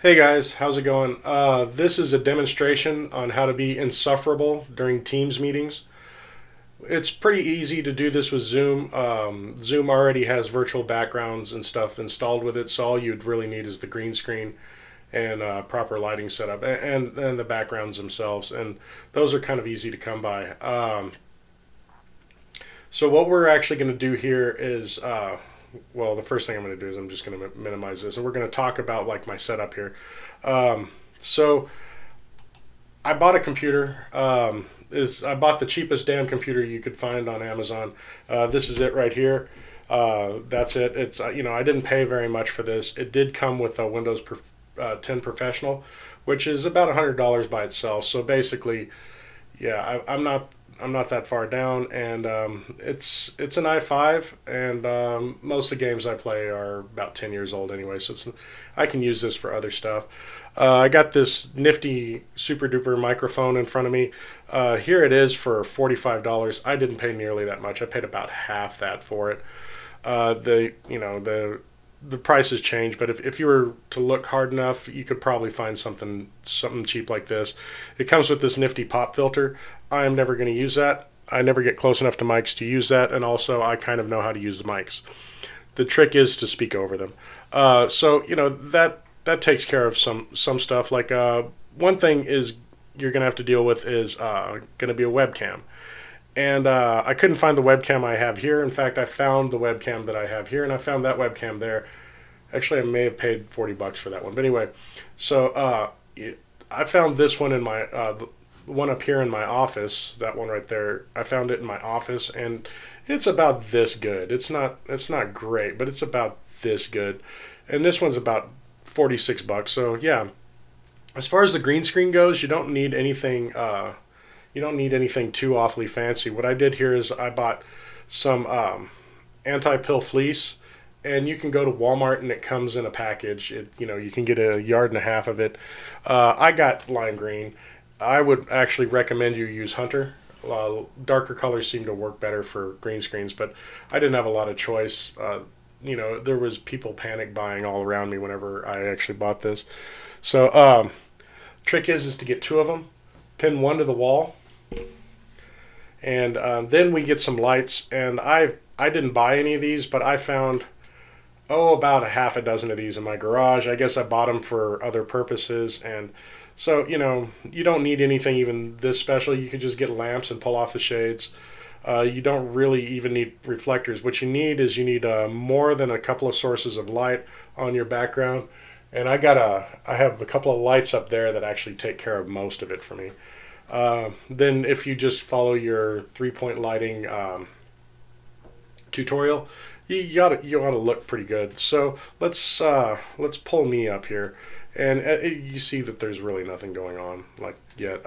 Hey guys, how's it going? This is a demonstration on how to be insufferable during Teams meetings. It's pretty easy to do this with Zoom. Zoom already has virtual backgrounds and stuff installed with it, so all you'd really need is the green screen and proper lighting setup and the backgrounds themselves, and those are kind of easy to come by. So what we're actually going to do here is, well, the first thing I'm going to do is I'm just going to minimize this, and we're going to talk about like my setup here. So I bought a computer. Is I bought the cheapest damn computer you could find on Amazon. This is it right here. That's it. It's I didn't pay very much for this. It did come with a Windows 10 Professional, which is about $100 by itself. So basically, yeah, I'm not that far down, and it's an i5, and most of the games I play are about 10 years old anyway, so I can use this for other stuff. I got this nifty super duper microphone in front of me. Here it is for $45. I didn't pay nearly that much. I paid about half that for it. The prices change, but if you were to look hard enough, you could probably find something cheap like this. It comes with this nifty pop filter. I am never going to use that. I never get close enough to mics to use that, and also I kind of know how to use the mics. The trick is to speak over them. That takes care of some stuff. Like one thing is you're going to have to deal with is going to be a webcam. And I couldn't find the webcam I have here. In fact, I found the webcam that I have here, and I found that webcam there. Actually, I may have paid $40 for that one. But anyway, so I found this one in my the one up here in my office. That one right there. I found it in my office, and it's about this good. It's not great, but it's about this good. And this one's about $46. So yeah, as far as the green screen goes, you don't need anything. You don't need anything too awfully fancy. What I did here is I bought some anti-pill fleece, and you can go to Walmart and it comes in a package. You can get a yard and a half of it. I got lime green. I would actually recommend you use Hunter. Darker colors seem to work better for green screens, but I didn't have a lot of choice. There was people panic buying all around me whenever I actually bought this. So trick is to get two of them, pin one to the wall, and then we get some lights. And I didn't buy any of these, but I found about a half a dozen of these in my garage. I guess I bought them for other purposes, and so you don't need anything even this special. You can just get lamps and pull off the shades. You don't really even need reflectors. What you need more than a couple of sources of light on your background. And I have a couple of lights up there that actually take care of most of it for me. Then if you just follow your 3-point lighting tutorial, you ought to look pretty good. So let's pull me up here, and you see that there's really nothing going on like yet.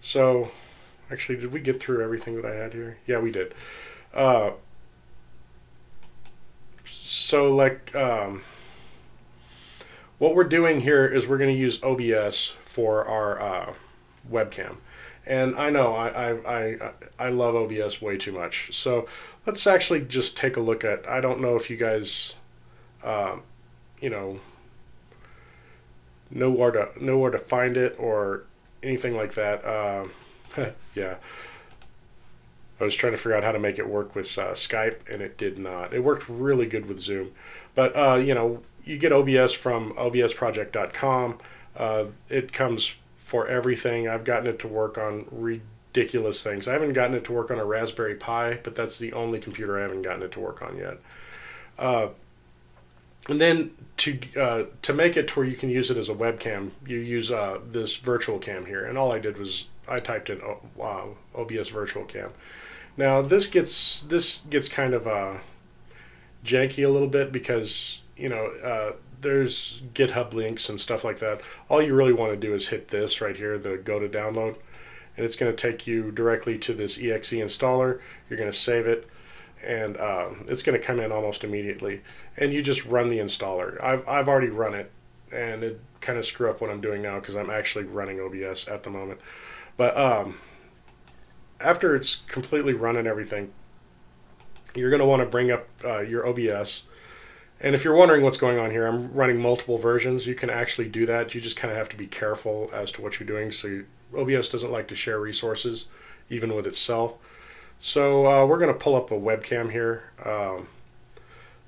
So actually, did we get through everything that I had here? Yeah, we did. Uh, so like. What we're doing here is we're going to use OBS for our webcam, and I know I love OBS way too much. So let's actually just take a look at. I don't know if you guys, uh, you know, know where to find it or anything like that. Yeah, I was trying to figure out how to make it work with Skype, and it did not. It worked really good with Zoom, but you get OBS from obsproject.com. It comes for everything. I've gotten it to work on ridiculous things. I haven't gotten it to work on a Raspberry Pi, but that's the only computer I haven't gotten it to work on yet. Uh, and then to make it to where you can use it as a webcam, you use this virtual cam here. And all I did was I typed in OBS Virtual Cam. Now this gets kind of janky a little bit because there's GitHub links and stuff like that. All you really want to do is hit this right here, the go to download, and it's going to take you directly to this exe installer. You're going to save it, and it's going to come in almost immediately. And you just run the installer. I've already run it, and it kind of screw up what I'm doing now because I'm actually running OBS at the moment. But after it's completely run and everything, you're going to want to bring up your OBS, And if you're wondering what's going on here, I'm running multiple versions. You can actually do that. You just kind of have to be careful as to what you're doing. So OBS doesn't like to share resources, even with itself. So we're going to pull up a webcam here.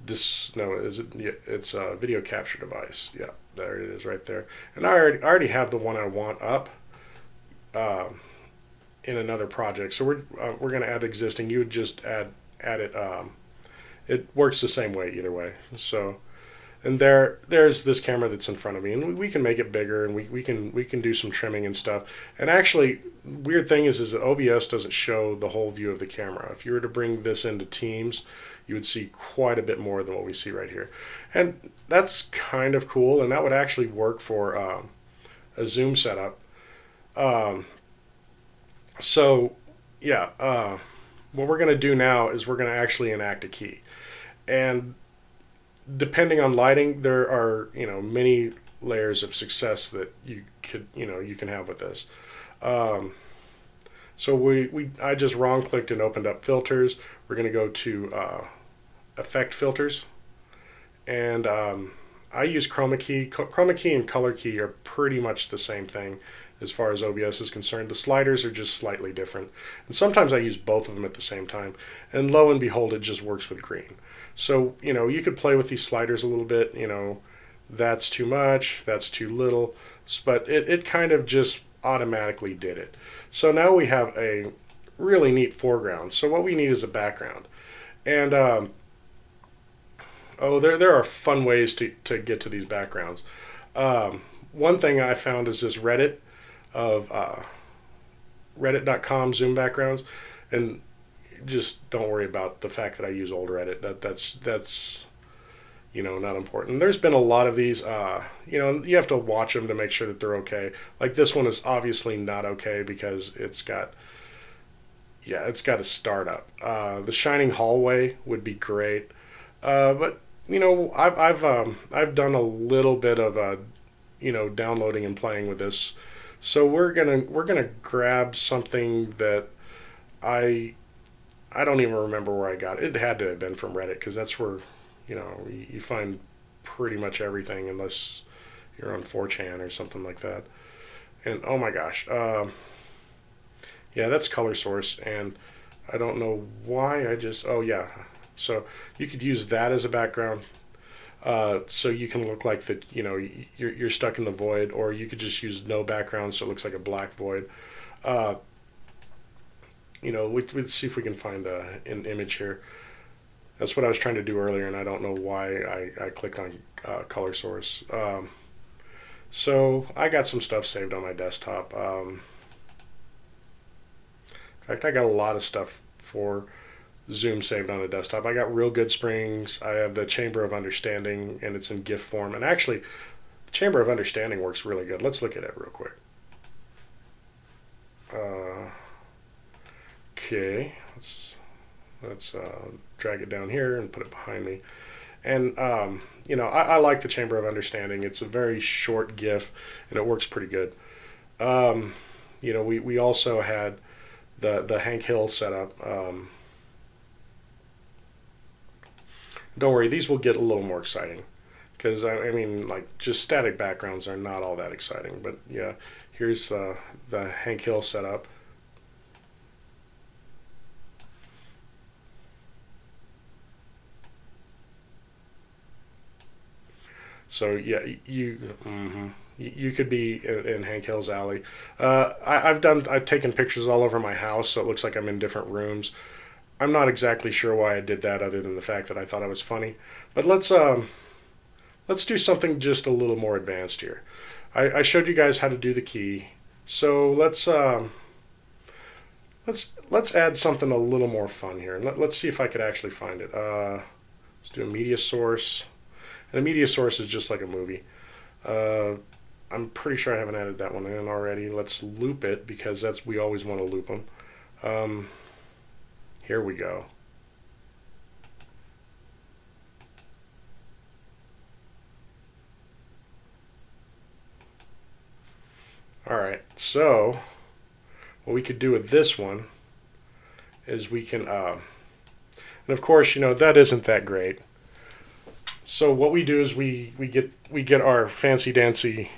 This no, is it? Yeah, it's a video capture device. Yeah, there it is, right there. And I already have the one I want up in another project. So we're going to add existing. You would just add it. It works the same way either way. So, and there's this camera that's in front of me, and we can make it bigger, and we can do some trimming and stuff. And actually, weird thing is that OBS doesn't show the whole view of the camera. If you were to bring this into Teams, you would see quite a bit more than what we see right here, and that's kind of cool. And that would actually work for a Zoom setup. So yeah, what we're going to do now is we're going to actually enact a key. And depending on lighting, there are many layers of success that you can have with this. So I just wrong clicked and opened up filters. We're going to go to effect filters, and I use chroma key. Chroma key and color key are pretty much the same thing as far as OBS is concerned. The sliders are just slightly different, and sometimes I use both of them at the same time. And lo and behold, it just works with green. So you could play with these sliders a little bit. That's too much, that's too little, but it kind of just automatically did it. So now we have a really neat foreground. So what we need is a background. And there are fun ways to get to these backgrounds. One thing I found is this Reddit of reddit.com Zoom backgrounds, and just don't worry about the fact that I use old Reddit. That's not important. There's been a lot of these. You have to watch them to make sure that they're okay. Like this one is obviously not okay because it's got a startup. The Shining Hallway would be great, but I've done a little bit of downloading and playing with this. So we're gonna grab something that I don't even remember where I got it. It had to have been from Reddit because that's where you find pretty much everything unless you're on 4chan or something like that. And oh my gosh, yeah, that's color source, and I don't know why so you could use that as a background. So you can look like that, you're stuck in the void, or you could just use no background so it looks like a black void. Let's see if we can find an image here. That's what I was trying to do earlier, and I don't know why I clicked on color source. So I got some stuff saved on my desktop. In fact, I got a lot of stuff for Zoom saved on the desktop. I got Real Good Springs. I have the Chamber of Understanding, and it's in GIF form. And actually, the Chamber of Understanding works really good. Let's look at it real quick. Okay, let's drag it down here and put it behind me. And I like the Chamber of Understanding. It's a very short GIF, and it works pretty good. We also had the Hank Hill setup. Don't worry, these will get a little more exciting, because just static backgrounds are not all that exciting. But yeah, here's the Hank Hill setup. So yeah, you could be in Hank Hill's alley. I've taken pictures all over my house, so it looks like I'm in different rooms. I'm not exactly sure why I did that, other than the fact that I thought it was funny. But let's do something just a little more advanced here. I showed you guys how to do the key, so let's add something a little more fun here. Let's see if I could actually find it. Let's do a media source, and a media source is just like a movie. I'm pretty sure I haven't added that one in already. Let's loop it, because we always want to loop them. Here we go. Alright, so what we could do with this one is we can, and of course, that isn't that great. So what we do is we get our fancy dancy,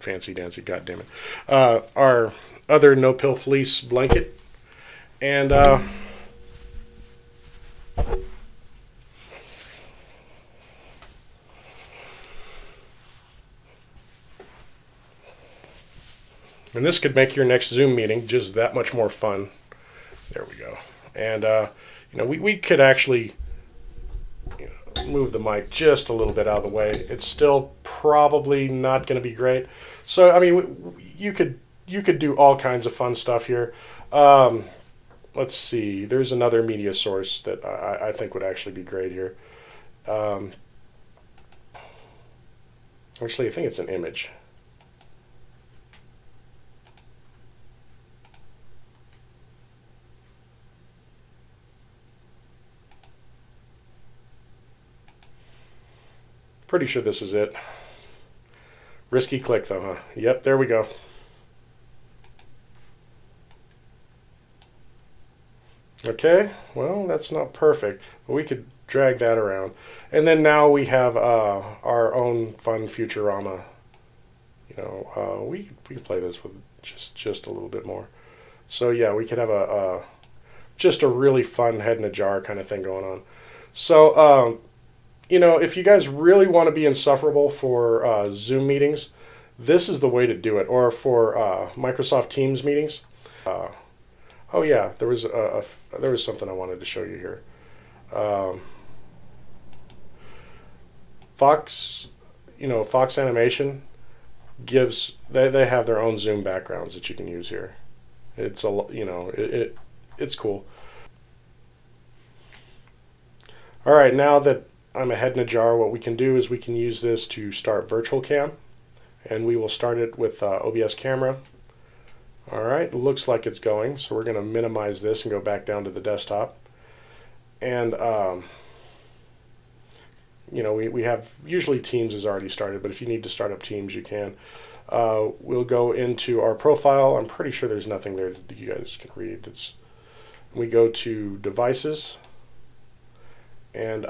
god damn it, our other no pill fleece blanket, and this could make your next Zoom meeting just that much more fun. There we go. And we could actually move the mic just a little bit out of the way. It's still probably not going to be great. So I mean, you could do all kinds of fun stuff here. Let's see. There's another media source that I think would actually be great here. Actually, I think it's an image. Pretty sure this is it. Risky click though, huh? Yep, there we go. Okay, well, that's not perfect, but we could drag that around. And then now we have our own fun Futurama. We could play this with just a little bit more. So yeah, we could have just a really fun head in a jar kind of thing going on. So if you guys really want to be insufferable for Zoom meetings, this is the way to do it. Or for Microsoft Teams meetings. Oh yeah, there was something I wanted to show you here. Fox Animation they have their own Zoom backgrounds that you can use here. It's it's cool. All right, now that I'm a head in a jar, what we can do is we can use this to start Virtual Cam, and we will start it with OBS camera. All right, looks like it's going, so we're going to minimize this and go back down to the desktop. And we have, usually Teams is already started, but if you need to start up Teams, you can. We'll go into our profile. I'm pretty sure there's nothing there that you guys can read. We go to Devices, and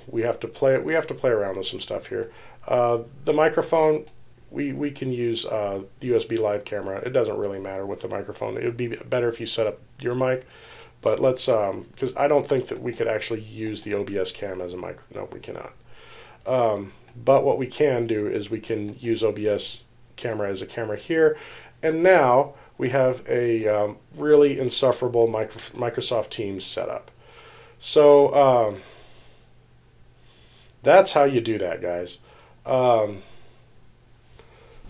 we have to play around with some stuff here. The microphone, we can use the USB live camera. It doesn't really matter with the microphone. It would be better if you set up your mic, but let's because I don't think that we could actually use the OBS cam as a mic. No, we cannot. But what we can do is we can use OBS camera as a camera here, and now we have a really insufferable Microsoft Teams setup. So that's how you do that, guys. All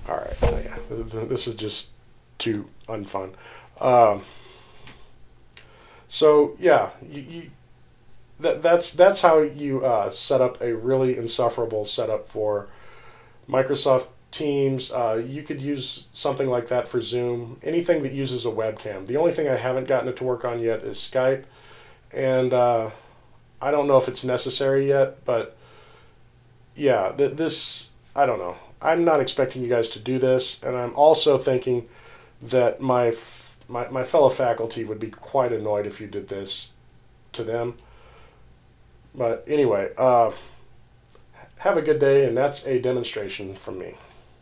right, yeah, this is just too unfun. So yeah, that's how you set up a really insufferable setup for Microsoft Teams. You could use something like that for Zoom. Anything that uses a webcam. The only thing I haven't gotten it to work on yet is Skype, and I don't know if it's necessary yet. But yeah, I don't know. I'm not expecting you guys to do this, and I'm also thinking that my fellow faculty would be quite annoyed if you did this to them. But anyway, have a good day, and that's a demonstration from me.